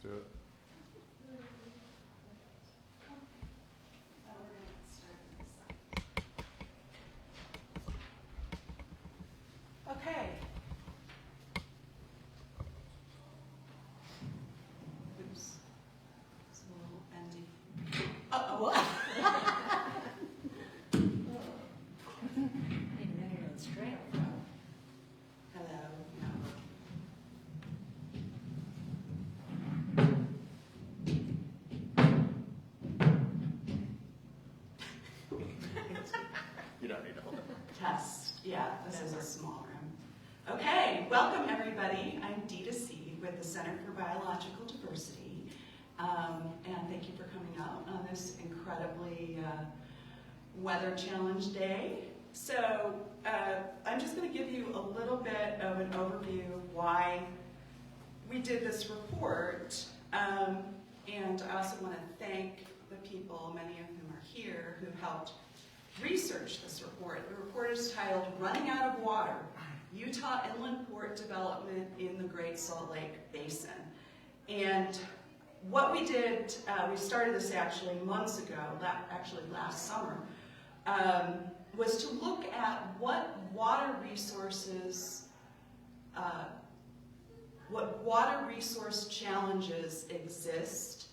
do it. Okay. Oops. It's a little bendy. Uh-oh. Hello. You don't need to hold it. Test. Yeah, this is a small room. Okay, welcome everybody. I'm Dita Seed with the Center for Biological Diversity. And thank you for coming out on this incredibly weather-challenged day. So I'm just going to give you a little bit of an overview of why we did this report. And I also want to thank the people, many of whom are here, who helped research this report. The report is titled Running Out of Water, Utah Inland Port Development in the Great Salt Lake Basin. And what we did, we started this actually months ago, actually last summer, was to look at what water resource challenges exist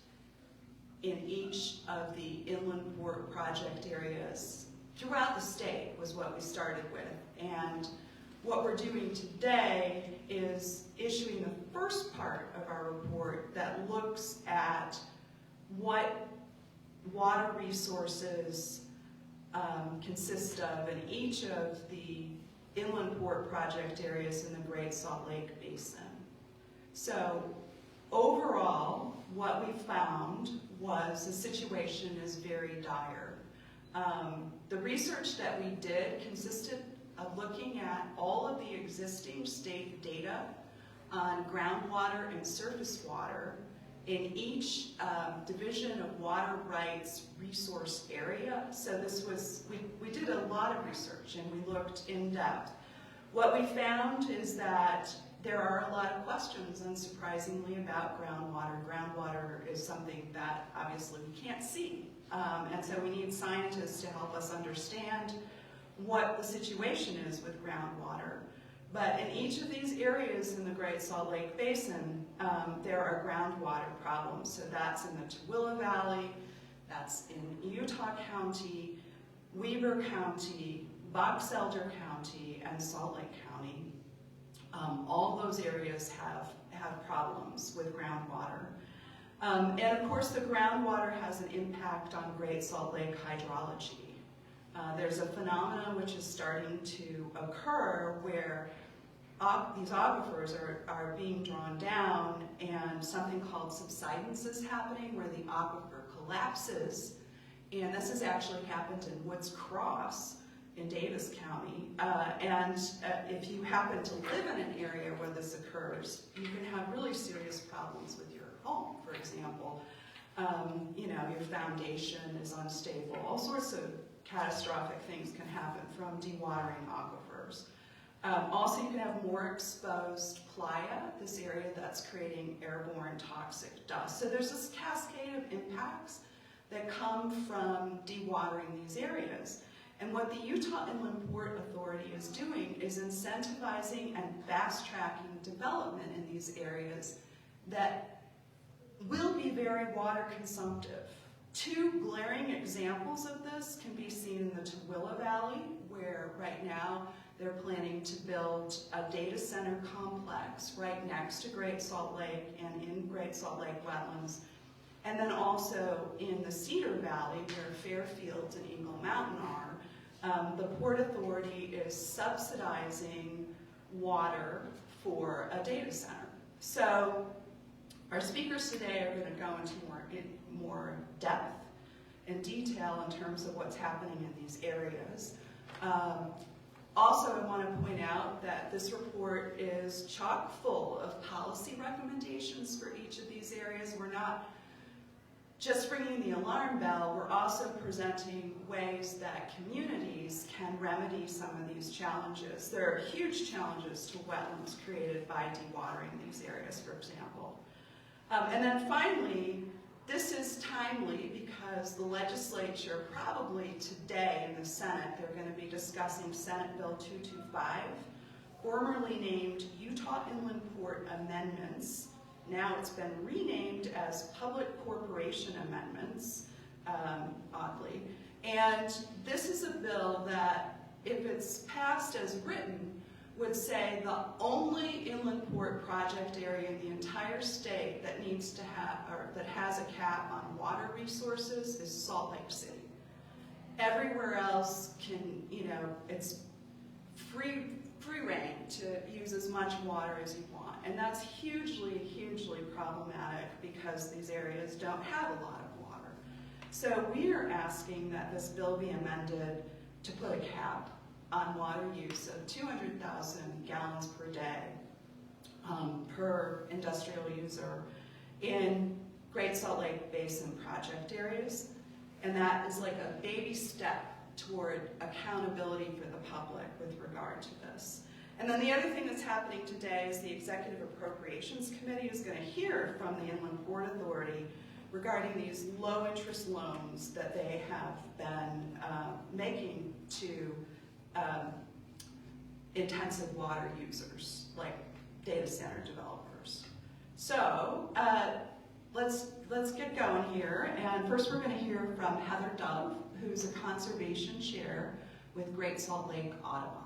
in each of the inland port project areas throughout the state was what we started with. And what we're doing today is issuing the first part of our report that looks at what water resources consist of in each of the inland port project areas in the Great Salt Lake Basin. So overall, what we found was the situation is very dire. The research that we did consisted of looking at all of the existing state data on groundwater and surface water in each division of water rights resource area. So this was, we did a lot of research and we looked in depth. What we found is that there are a lot of questions, unsurprisingly, about groundwater. Groundwater is something that obviously we can't see. And so we need scientists to help us understand what the situation is with groundwater. But in each of these areas in the Great Salt Lake Basin, there are groundwater problems. So that's in the Tooele Valley, that's in Utah County, Weber County, Box Elder County, and Salt Lake County. All those areas have problems with groundwater. And of course, the groundwater has an impact on Great Salt Lake hydrology. There's a phenomenon which is starting to occur where these aquifers are being drawn down and something called subsidence is happening where the aquifer collapses. And this has actually happened in Woods Cross in Davis County. And if you happen to live in an area where this occurs, you can have really serious problems with your home, for example. You know, your foundation is unstable. All sorts of catastrophic things can happen from dewatering aquifers. Also, you can have more exposed playa, this area that's creating airborne toxic dust. So there's this cascade of impacts that come from dewatering these areas. And what the Utah Inland Port Authority is doing is incentivizing and fast-tracking development in these areas that will be very water consumptive. Two glaring examples of this can be seen in the Tooele Valley, where right now they're planning to build a data center complex right next to Great Salt Lake and in Great Salt Lake wetlands. And then also in the Cedar Valley, where Fairfield and Eagle Mountain are, the Port Authority is subsidizing water for a data center. So our speakers today are going to go into more depth and detail in terms of what's happening in these areas. Also, I want to point out that this report is chock full of policy recommendations for each of these areas. We're not just ringing the alarm bell, we're also presenting ways that communities can remedy some of these challenges. There are huge challenges to wetlands created by dewatering these areas, for example. And then finally, this is timely because the legislature probably today in the Senate, they're going to be discussing Senate Bill 225, formerly named Utah Inland Port Amendments. Now it's been renamed as Public Corporation Amendments, oddly. And this is a bill that, if it's passed as written, would say the only inland port project area in the entire state that needs to have, or that has a cap on water resources is Salt Lake City. Everywhere else can, it's free reign to use as much water as you want. And that's hugely, hugely problematic because these areas don't have a lot of water. So we are asking that this bill be amended to put a cap on water use of 200,000 gallons per day per industrial user in Great Salt Lake Basin project areas. And that is like a baby step toward accountability for the public with regard to this. And then the other thing that's happening today is the Executive Appropriations Committee is going to hear from the Inland Port Authority regarding these low-interest loans that they have been making to intensive water users, like data center developers. So let's get going here. And first we're going to hear from Heather Dove, who's a conservation chair with Great Salt Lake Audubon.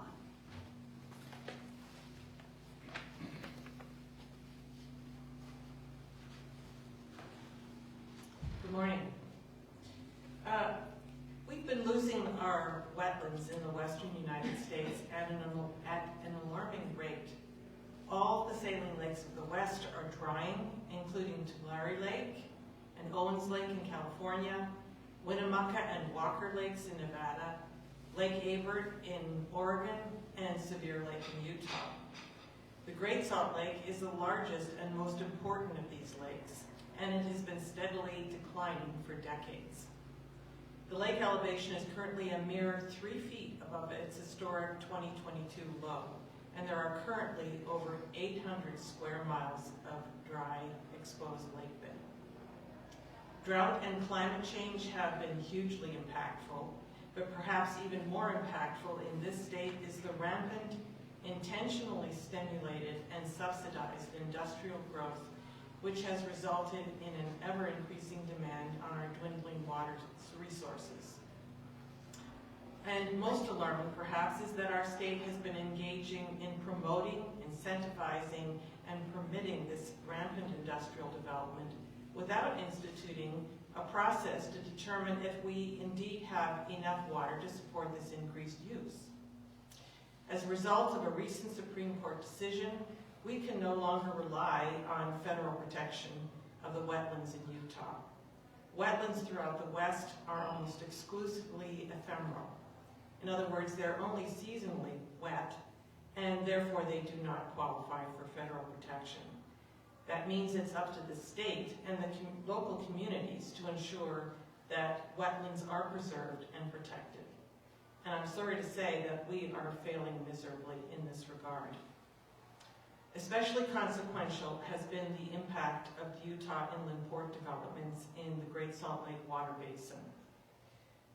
Good morning. We've been losing our wetlands in the western United States at an alarming rate. All the saline lakes of the west are drying, including Tulare Lake and Owens Lake in California, Winnemucca and Walker Lakes in Nevada, Lake Abert in Oregon, and Sevier Lake in Utah. The Great Salt Lake is the largest and most important of these lakes, and it has been steadily declining for decades. The lake elevation is currently a mere 3 feet above its historic 2022 low, and there are currently over 800 square miles of dry, exposed lake bed. Drought and climate change have been hugely impactful, but perhaps even more impactful in this state is the rampant, intentionally stimulated and subsidized industrial growth, which has resulted in an ever-increasing demand on our dwindling water resources. And most alarming, perhaps, is that our state has been engaging in promoting, incentivizing, and permitting this rampant industrial development without instituting a process to determine if we indeed have enough water to support this increased use. As a result of a recent Supreme Court decision, we can no longer rely on federal protection of the wetlands in Utah. Wetlands throughout the West are almost exclusively ephemeral. In other words, they're only seasonally wet, and therefore they do not qualify for federal protection. That means it's up to the state and the local communities to ensure that wetlands are preserved and protected. And I'm sorry to say that we are failing miserably in this regard. Especially consequential has been the impact of the Utah inland port developments in the Great Salt Lake water basin.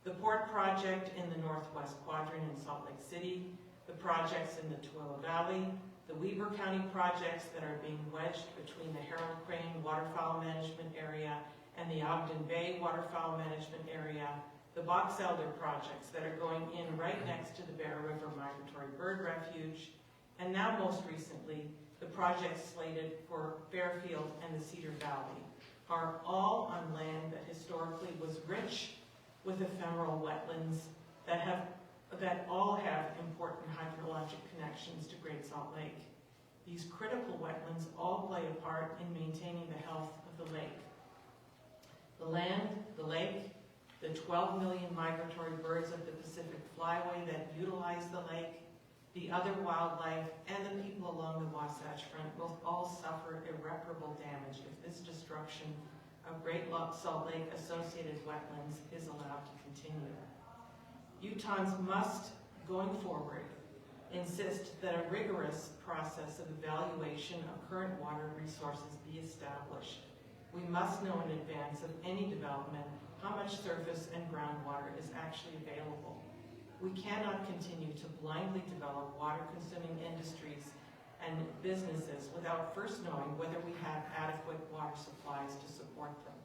The port project in the northwest quadrant in Salt Lake City, the projects in the Tooele Valley, the Weber County projects that are being wedged between the Harold Crane Waterfowl Management Area and the Ogden Bay Waterfowl Management Area, the Box Elder projects that are going in right next to the Bear River Migratory Bird Refuge, and now most recently, the projects slated for Fairfield and the Cedar Valley are all on land that historically was rich with ephemeral wetlands that all have important hydrologic connections to Great Salt Lake. These critical wetlands all play a part in maintaining the health of the lake. The land, the lake, the 12 million migratory birds of the Pacific Flyway that utilize the lake, the other wildlife, and the people along the Wasatch Front will all suffer irreparable damage if this destruction of Great Salt Lake associated wetlands is allowed to continue. Utahns must, going forward, insist that a rigorous process of evaluation of current water resources be established We must know in advance of any development how much surface and groundwater is actually available. We cannot continue to blindly develop water-consuming industries and businesses without first knowing whether we have adequate water supplies to support them.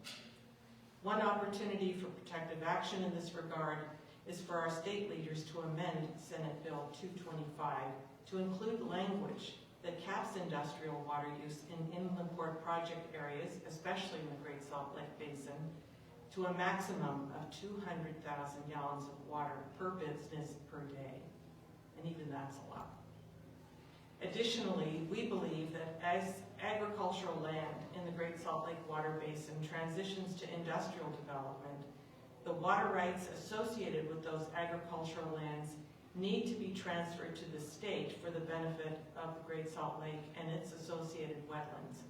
One opportunity for protective action in this regard is for our state leaders to amend Senate Bill 225 to include language that caps industrial water use in inland port project areas, especially in the Great Salt Lake Basin, to a maximum of 200,000 gallons of water per business per day. And even that's a lot. Additionally, we believe that as agricultural land in the Great Salt Lake Water Basin transitions to industrial development, the water rights associated with those agricultural lands need to be transferred to the state for the benefit of the Great Salt Lake and its associated wetlands,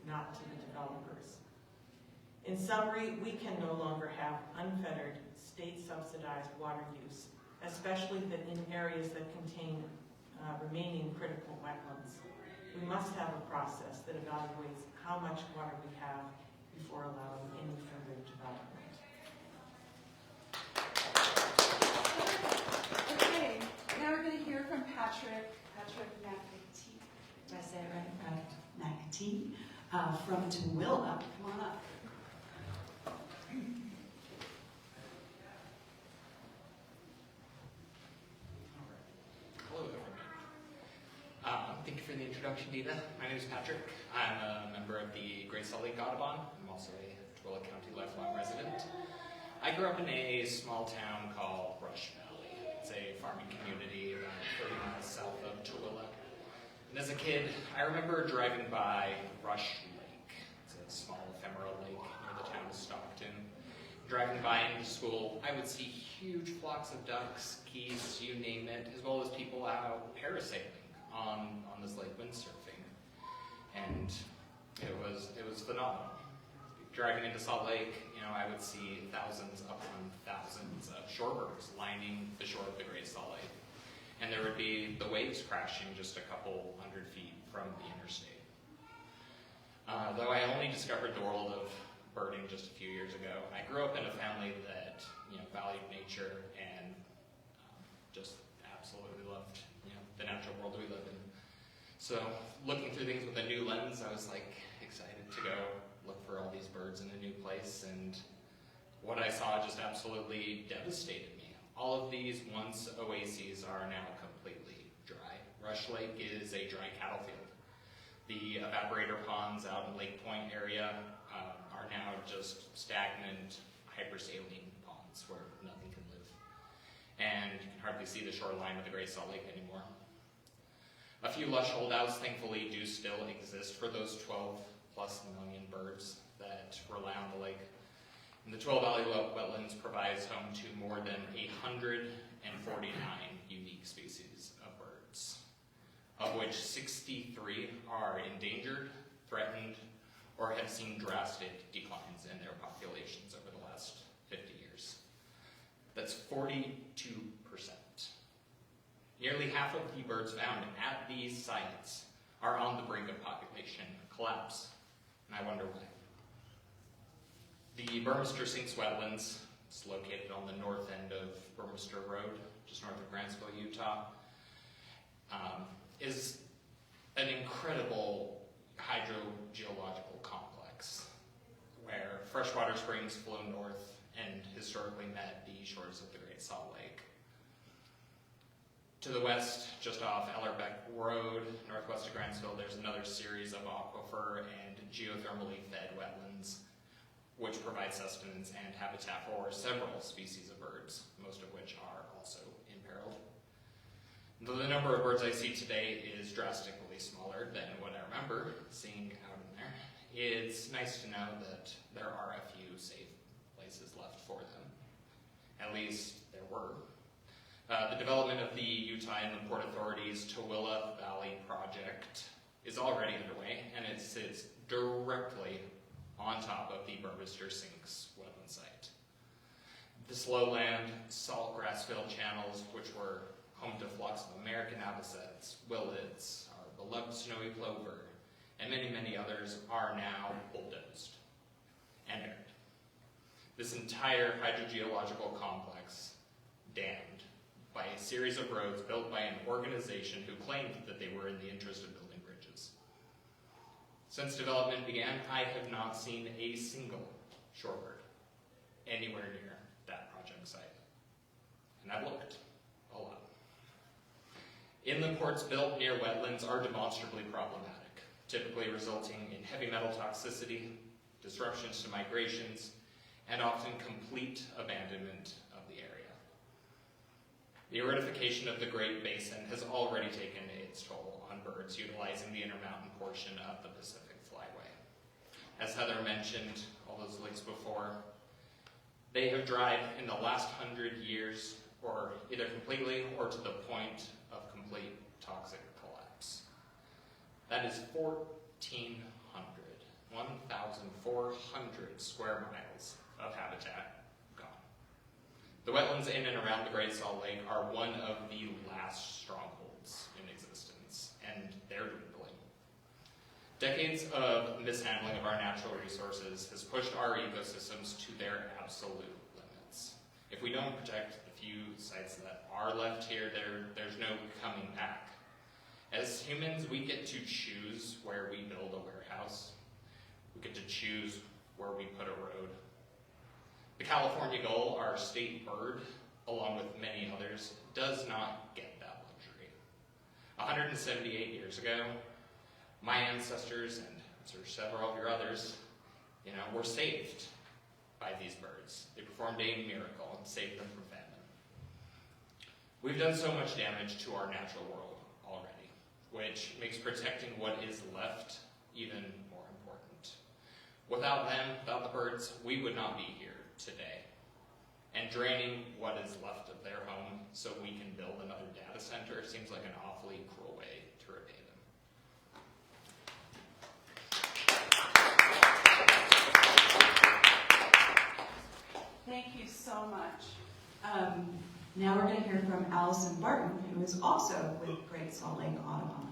not to the developers. In summary, we can no longer have unfettered state-subsidized water use, especially in areas that contain remaining critical wetlands. We must have a process that evaluates how much water we have before allowing any further development. Okay, now we're going to hear from Patrick McAtee. Did I say it right? McAtee from Tooele. Come on up. Hello, everyone. Thank you for the introduction, Dina. My name is Patrick. I'm a member of the Great Salt Lake Audubon. I'm also a Tooele County lifelong resident. I grew up in a small town called Rush Valley. It's a farming community about 30 miles south of Tooele. And as a kid, I remember driving by Rush Lake. It's a small ephemeral lake near the town of Stockton. Driving by into school, I would see huge flocks of ducks, geese, you name it, as well as people out parasailing on this lake windsurfing. And it was phenomenal. Driving into Salt Lake, I would see thousands upon thousands of shorebirds lining the shore of the Great Salt Lake. And there would be the waves crashing just a couple hundred feet from the interstate. Though I only discovered the world of birding just a few years ago, I grew up in a family that valued nature and just absolutely loved the natural world we live in. So looking through things with a new lens, I was excited to go look for all these birds in a new place, and what I saw just absolutely devastated me. All of these once oases are now completely dry. Rush Lake is a dry cattle field. The evaporator ponds out in Lake Point area are now just stagnant, hypersaline ponds where nothing can live. And you can hardly see the shoreline of the Great Salt Lake anymore. A few lush holdouts, thankfully, do still exist for those 12+ million birds that rely on the lake. And the Tooele Valley Wetlands provides home to more than 849 unique species of birds, of which 63 are endangered, threatened, or have seen drastic declines in their populations over the last 50 years. That's 42%. Nearly half of the birds found at these sites are on the brink of population collapse, and I wonder why. The Burmester Sinks Wetlands, it's located on the north end of Burmester Road, just north of Grantsville, Utah, is an incredible hydrogeological complex where freshwater springs flow north and historically met the shores of the Great Salt Lake. To the west, just off Ellerbeck Road, northwest of Grantsville, there's another series of aquifer and geothermally fed wetlands which provide sustenance and habitat for several species of birds, most of which are also imperiled. Though the number of birds I see today is drastically smaller than what I remember seeing out in there, it's nice to know that there are a few safe places left for them. At least there were. The development of the Utah Inland Port Authority's Tooele Valley project is already underway, and it sits directly on top of the Burmester Sinks wetland site. This lowland, salt grass-filled channels, which were home to flocks of American avocets, willets, our beloved snowy plover, and many, many others, are now bulldozed. and arid. This entire hydrogeological complex dammed by a series of roads built by an organization who claimed that they were in the interest of building bridges. Since development began, I have not seen a single shorebird anywhere near that project site. And I've looked a lot. Inland ports built near wetlands are demonstrably problematic, typically resulting in heavy metal toxicity, disruptions to migrations, and often complete abandonment of the area. The aridification of the Great Basin has already taken its toll on birds utilizing the Intermountain portion of the Pacific Flyway. As Heather mentioned all those links before, they have dried in the last 100 years, or either completely or to the point of complete toxic collapse. That is 1,400 square miles of habitat gone. The wetlands in and around the Great Salt Lake are one of the last strongholds in existence, and they're dwindling. Decades of mishandling of our natural resources has pushed our ecosystems to their absolute limits. If we don't protect the few sites that are left here, there's no coming back. As humans, we get to choose where we build a warehouse. We get to choose where we put a road. The California gull, our state bird, along with many others, does not get that luxury. 178 years ago, my ancestors, and I'm sure several of your others, were saved by these birds. They performed a miracle and saved them from famine. We've done so much damage to our natural world already, which makes protecting what is left even more important. Without them, without the birds, we would not be here today. And draining what is left of their home so we can build another data center seems like an awfully cruel way to repay them. Thank you so much. Now we're going to hear from Allison Barton, who is also with Great Salt Lake Audubon.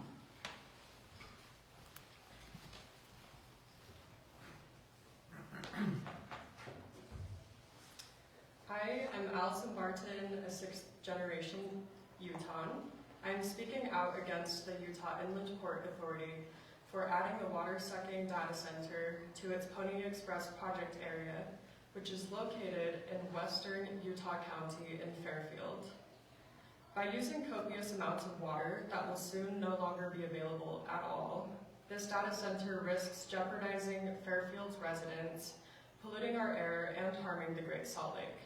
Hi, I'm Allison Barton, a sixth-generation Utahn. I'm speaking out against the Utah Inland Port Authority for adding a water-sucking data center to its Pony Express project area, which is located in western Utah County in Fairfield. By using copious amounts of water that will soon no longer be available at all, this data center risks jeopardizing Fairfield's residents, polluting our air, and harming the Great Salt Lake.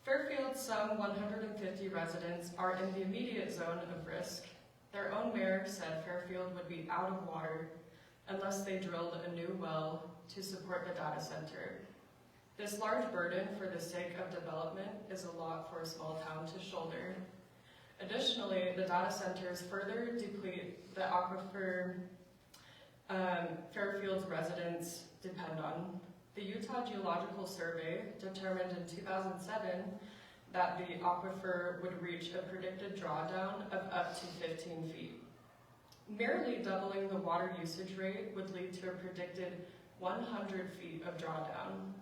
Fairfield's some 150 residents are in the immediate zone of risk. Their own mayor said Fairfield would be out of water unless they drilled a new well to support the data center. This large burden for the sake of development is a lot for a small town to shoulder. Additionally, the data centers further deplete the aquifer Fairfield's residents depend on. The Utah Geological Survey determined in 2007 that the aquifer would reach a predicted drawdown of up to 15 feet. Merely doubling the water usage rate would lead to a predicted 100 feet of drawdown.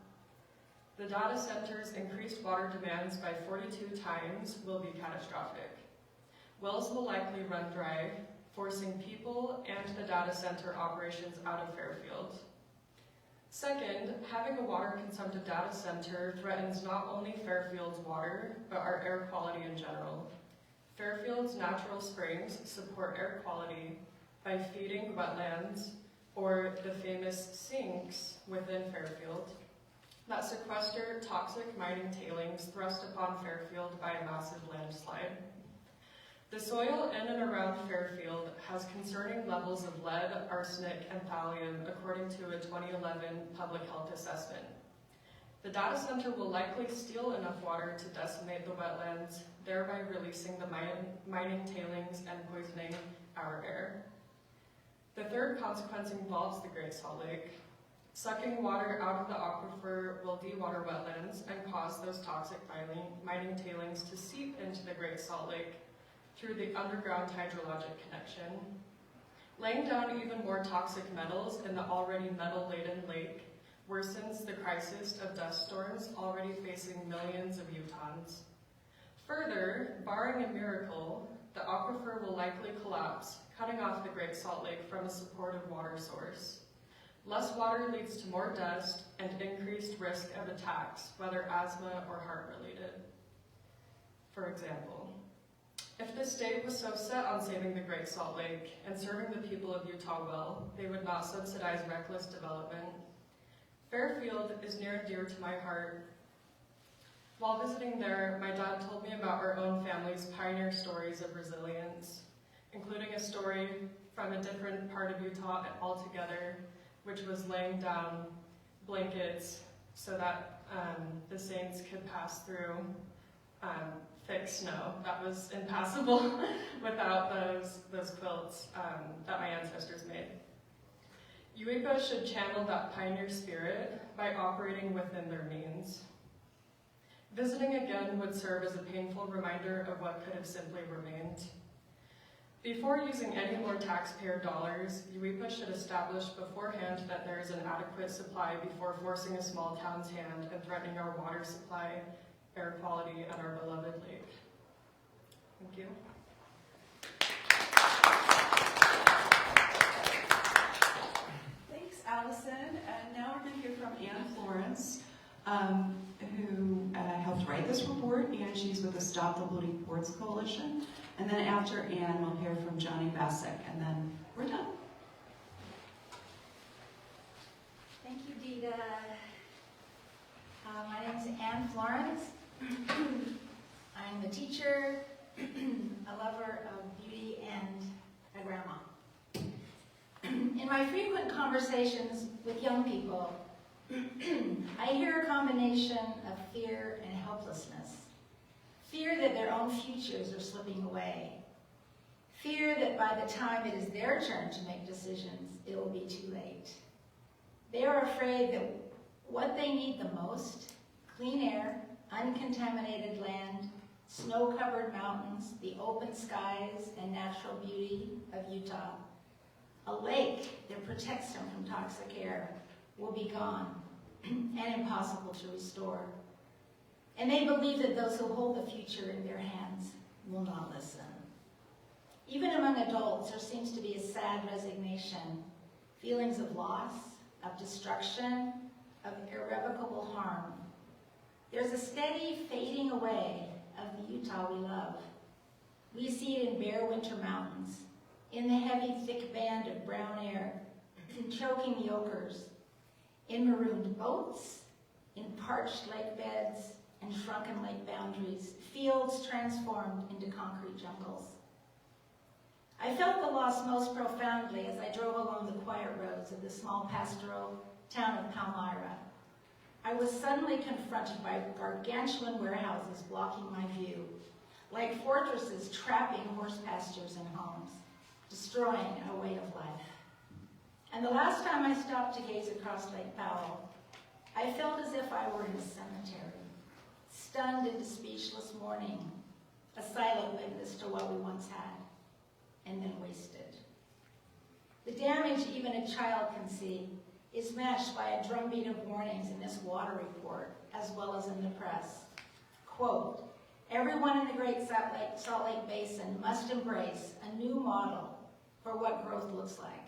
The data center's increased water demands by 42 times will be catastrophic. Wells will likely run dry, forcing people and the data center operations out of Fairfield. Second, having a water-consumptive data center threatens not only Fairfield's water, but our air quality in general. Fairfield's natural springs support air quality by feeding wetlands, or the famous sinks within Fairfield, that sequester toxic mining tailings thrust upon Fairfield by a massive landslide. The soil in and around Fairfield has concerning levels of lead, arsenic, and thallium according to a 2011 public health assessment. The data center will likely steal enough water to decimate the wetlands, thereby releasing the mining tailings and poisoning our air. The third consequence involves the Great Salt Lake. Sucking water out of the aquifer will dewater wetlands and cause those toxic mining tailings to seep into the Great Salt Lake through the underground hydrologic connection, laying down even more toxic metals in the already metal-laden lake worsens the crisis of dust storms already facing millions of Utahns. Further, barring a miracle, the aquifer will likely collapse, cutting off the Great Salt Lake from a supportive water source. Less water leads to more dust and increased risk of attacks, whether asthma or heart-related. For example, if the state was so set on saving the Great Salt Lake and serving the people of Utah well, they would not subsidize reckless development. Fairfield is near and dear to my heart. While visiting there, my dad told me about our own family's pioneer stories of resilience, including a story from a different part of Utah altogether, which was laying down blankets so that the Saints could pass through thick snow that was impassable without those quilts that my ancestors made. UEPA should channel that pioneer spirit by operating within their means. Visiting again would serve as a painful reminder of what could have simply remained. Before using any more taxpayer dollars, UEPA should establish beforehand that there is an adequate supply before forcing a small town's hand and threatening our water supply, air quality, and our beloved lake. Thank you. Thanks, Allison. And now we're going to hear from Ann Florence, who helped write this report, and she's with the Stop the Polluting Ports Coalition. And then after Ann, we'll hear from Johnny Bassick, and then we're done. Thank you, Dita. My name is Ann Florence. I'm a teacher, a lover of beauty, and a grandma. In my frequent conversations with young people, I hear a combination of fear and helplessness. Fear that their own futures are slipping away. Fear that by the time it is their turn to make decisions, it will be too late. They are afraid that what they need the most, clean air, uncontaminated land, snow-covered mountains, the open skies, and natural beauty of Utah, a lake that protects them from toxic air, will be gone and impossible to restore. And they believe that those who hold the future in their hands will not listen. Even among adults, there seems to be a sad resignation, feelings of loss, of destruction, of irrevocable harm. There's a steady fading away of the Utah we love. We see it in bare winter mountains, in the heavy, thick band of brown air, choking the oakers, in marooned boats, in parched lake beds and shrunken lake boundaries, fields transformed into concrete jungles. I felt the loss most profoundly as I drove along the quiet roads of the small pastoral town of Palmyra. I was suddenly confronted by gargantuan warehouses blocking my view, like fortresses trapping horse pastures and homes, destroying a way of life. And the last time I stopped to gaze across Lake Powell, I felt as if I were in a cemetery, stunned into speechless mourning, a silent witness to what we once had, and then wasted. The damage even a child can see is matched by a drumbeat of warnings in this water report, as well as in the press. Quote, everyone in the Great Salt Lake Basin must embrace a new model for what growth looks like,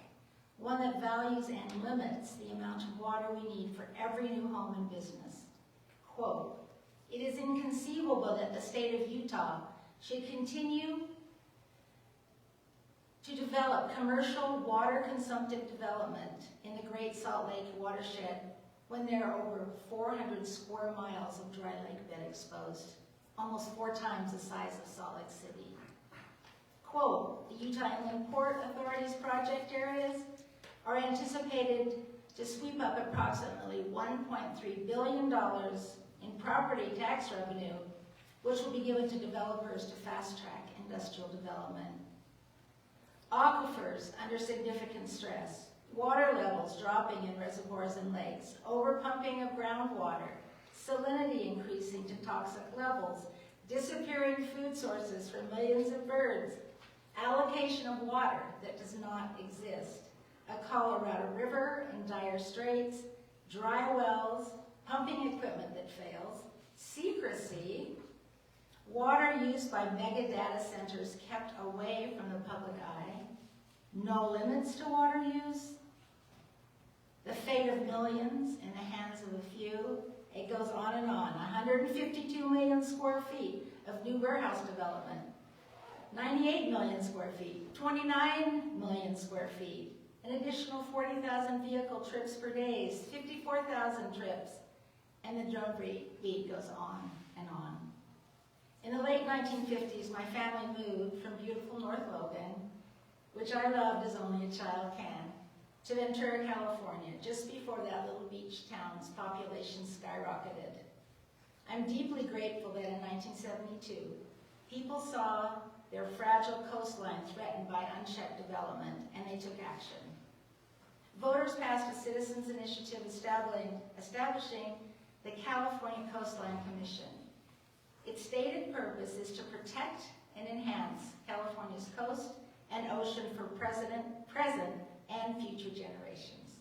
one that values and limits the amount of water we need for every new home and business. Quote, it is inconceivable that the state of Utah should continue to develop commercial water-consumptive development in the Great Salt Lake watershed when there are over 400 square miles of dry lake bed exposed, almost 4 times the size of Salt Lake City. Quote, the Utah Inland Port Authority's project areas are anticipated to sweep up approximately $1.3 billion in property tax revenue, which will be given to developers to fast-track industrial development. Aquifers under significant stress, water levels dropping in reservoirs and lakes, overpumping of groundwater, salinity increasing to toxic levels, disappearing food sources for millions of birds, allocation of water that does not exist, a Colorado River in dire straits, dry wells, pumping equipment that fails, secrecy, water used by mega data centers kept away from the public eye, no limits to water use, the fate of millions in the hands of a few. It goes on and on. 152 million square feet of new warehouse development, 98 million square feet, 29 million square feet, an additional 40,000 vehicle trips per day, 54,000 trips, and the drumbeat goes on and on. In the late 1950s, my family moved from beautiful North Logan, which I loved as only a child can, to Ventura, California, just before that little beach town's population skyrocketed. I'm deeply grateful that in 1972, people saw their fragile coastline threatened by unchecked development, and they took action. Voters passed a citizens' initiative establishing the California Coastline Commission. Its stated purpose is to protect and enhance California's coast and ocean for present and future generations.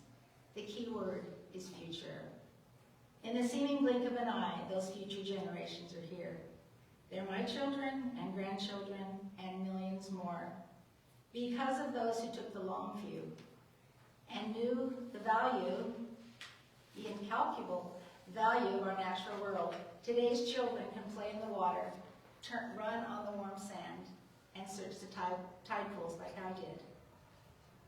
The key word is future. In the seeming blink of an eye, those future generations are here. They're my children and grandchildren and millions more. Because of those who took the long view and knew the value, the incalculable value of our natural world, today's children can play in the water, run on the warm sand, and search the tide pools like I did.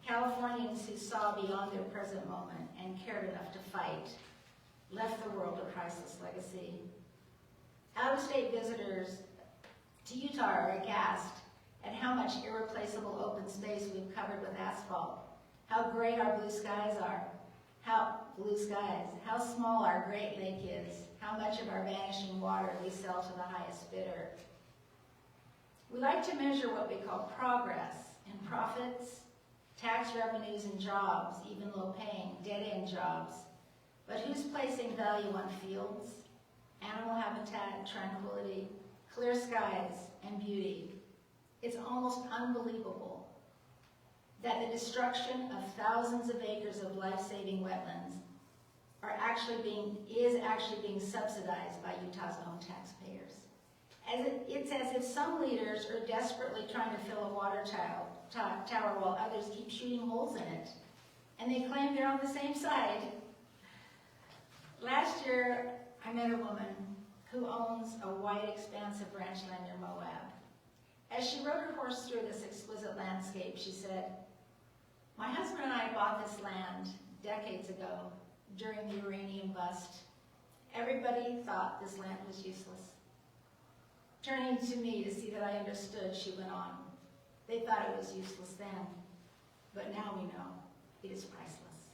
Californians who saw beyond their present moment and cared enough to fight left the world a priceless legacy. Out-of-state visitors to Utah are aghast at how much irreplaceable open space we've covered with asphalt, how great our blue skies are, how small our Great Lake is, how much of our vanishing water we sell to the highest bidder. We like to measure what we call progress in profits, tax revenues, and jobs, even low-paying, dead-end jobs. But who's placing value on fields, animal habitat, tranquility, clear skies, and beauty? It's almost unbelievable that the destruction of thousands of acres of life-saving wetlands is actually being subsidized by Utah's own taxpayers. It's as if some leaders are desperately trying to fill a water tower while others keep shooting holes in it. And they claim they're on the same side. Last year, I met a woman who owns a wide expanse of ranchland near Moab. As she rode her horse through this exquisite landscape, she said, "My husband and I bought this land decades ago during the uranium bust. Everybody thought this land was useless. Turning to me to see that I understood, she went on, they thought it was useless then, but now we know it is priceless.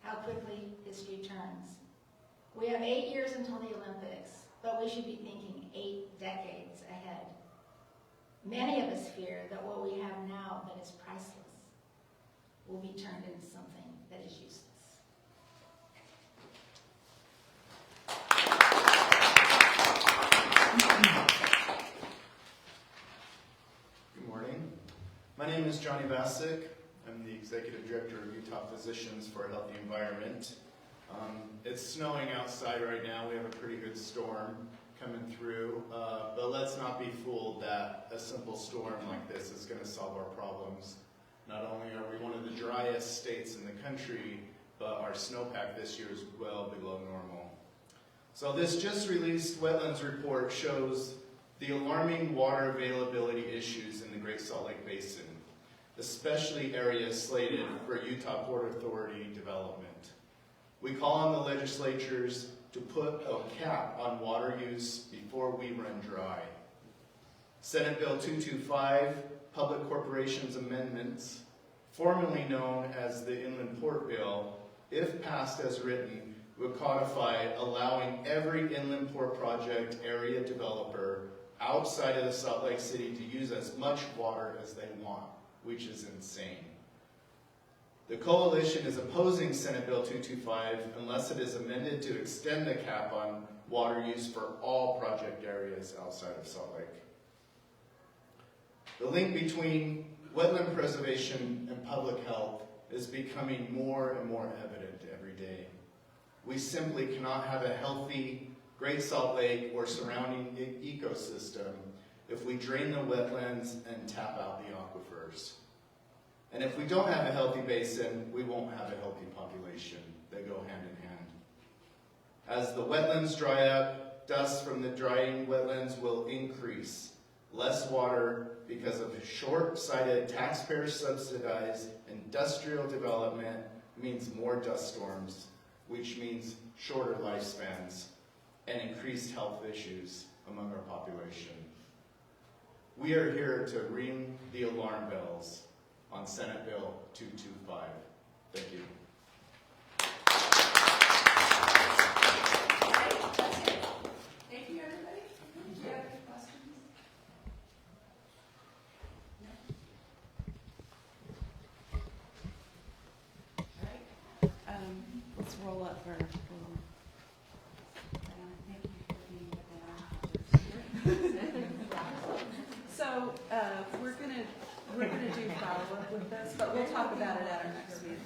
How quickly history turns. We have 8 years until the Olympics, but we should be thinking 8 decades ahead. Many of us fear that what we have now that is priceless will be turned into something that is useless." Good morning. My name is Johnny Bassick. I'm the Executive Director of Utah Physicians for a Healthy Environment. It's snowing outside right now. We have a pretty good storm coming through, but let's not be fooled that a simple storm like this is going to solve our problems. Not only are we one of the driest states in the country, but our snowpack this year is well below normal. So this just released wetlands report shows the alarming water availability issues in the Great Salt Lake Basin, especially areas slated for Utah Port Authority development. We call on the legislatures to put a cap on water use before we run dry. Senate Bill 225, Public Corporations Amendments, formerly known as the Inland Port Bill, if passed as written, would codify allowing every inland port project area developer outside of the Salt Lake City to use as much water as they want, which is insane. The coalition is opposing Senate Bill 225 unless it is amended to extend the cap on water use for all project areas outside of Salt Lake. The link between wetland preservation and public health is becoming more and more evident every day. We simply cannot have a healthy Great Salt Lake or surrounding ecosystem if we drain the wetlands and tap out the aquifers. And if we don't have a healthy basin, we won't have a healthy population. They go hand in hand. As the wetlands dry up, dust from the drying wetlands will increase. Less water because of short-sighted, taxpayer-subsidized industrial development means more dust storms, which means shorter lifespans and increased health issues among our population. We are here to ring the alarm bells on Senate Bill 225. Thank you. Thank you, everybody. Do you have any questions? All right. Let's roll up for Thank you for being with So we're gonna do follow-up with this, but we'll talk about it at our next meeting.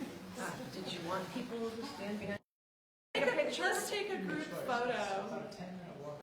Did you want people to stand behind? Let's take a group photo.